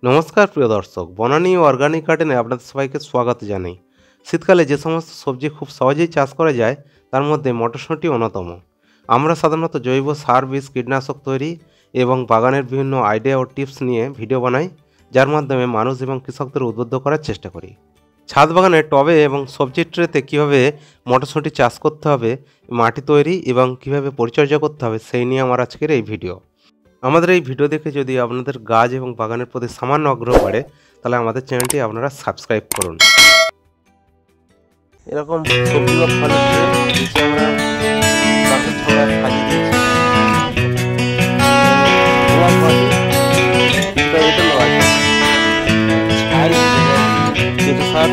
নমস্কার প্রিয় দর্শক, বনানী অর্গানিক গার্ডেনে আপনাদের সবাইকে স্বাগত জানাই। শীতকালে যে সমস্ত সবজি খুব সহজেই চাষ করা যায় তার মধ্যে মটরশুঁটি অন্যতম। আমরা সাধারণত জৈব সার, বীজ, কীটনাশক তৈরি এবং বাগানের বিভিন্ন আইডিয়া ও টিপস নিয়ে ভিডিও বানাই, যার মাধ্যমে মানুষ এবং কৃষকদের উদ্বুদ্ধ করার চেষ্টা করি। ছাদ বাগানে টবে এবং সবজির ট্রেতে কীভাবে মটরশুঁটি চাষ করতে হবে, মাটি তৈরি এবং কীভাবে পরিচর্যা করতে হবে সেই নিয়ে আমার আজকের এই ভিডিও। আমাদের এই ভিডিও দেখে যদি আপনাদের গাছ এবং বাগানের প্রতি সামান্য আগ্রহ বাড়ে, তাহলে আমাদের চ্যানেলটি আপনারা সাবস্ক্রাইব করুন। এরকম সবজি বা ফলের নিচে আমরা গাছের ছড়া সাজিয়ে দিচ্ছি। কিছু সার,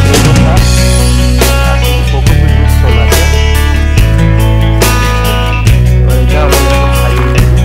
জৈব সার আর কিছু কোকোপিট মিশ্রণ আছে। এবার এটা আমরা সাজিয়ে দিচ্ছি।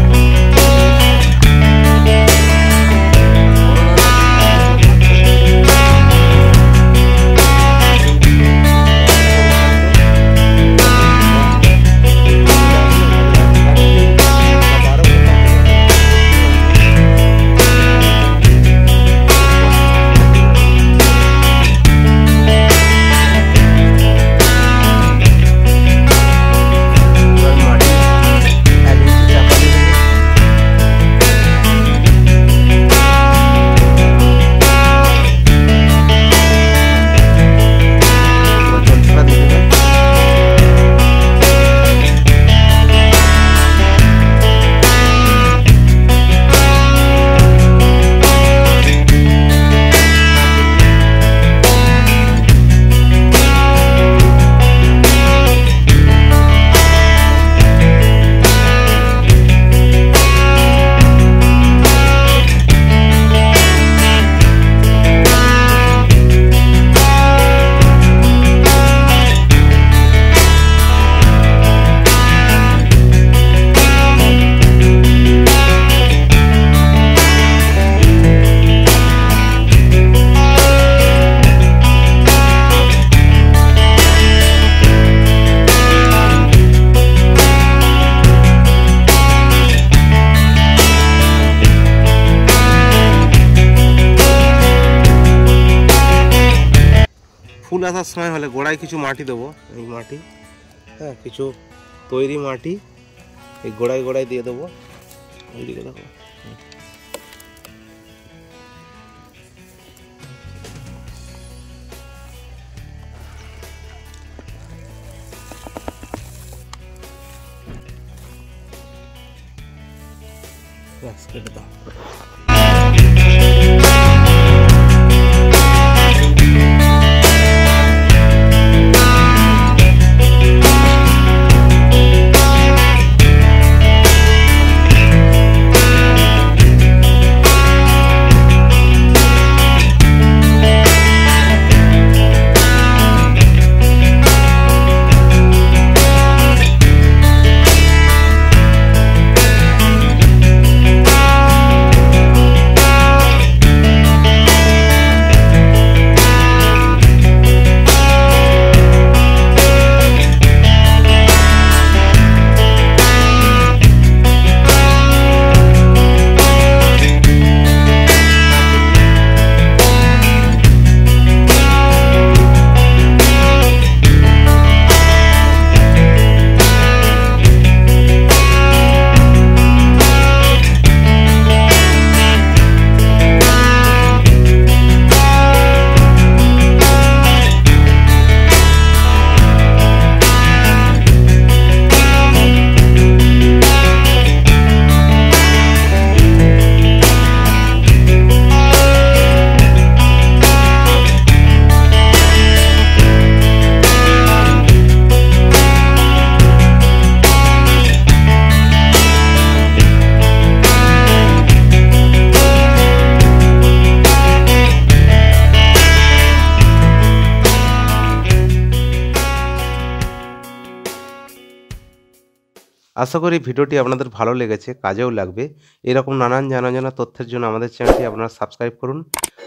ফুল আসার সময় হলে গোড়ায় কিছু মাটি দেবো, এই মাটি, হ্যাঁ, কিছু তৈরি মাটি এই গোড়ায় গোড়ায় দিয়ে দেবো। এইদিকে দেখো, কেটে দাও। আশা করি ভিডিওটি আপনাদের ভালো লেগেছে, কাজেও লাগবে। এরকম নানান জানা তথ্যের জন্য আমাদের চ্যানেলটি আপনারা সাবস্ক্রাইব করুন।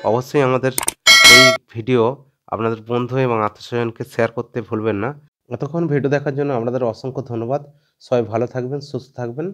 অবশ্যই আমাদের এই ভিডিও আপনাদের বন্ধু এবং আত্মীয়স্বজনকে শেয়ার করতে ভুলবেন না। এতক্ষণ ভিডিও দেখার জন্য আপনাদের অসংখ্য ধন্যবাদ। সবাই ভালো থাকবেন, সুস্থ থাকবেন।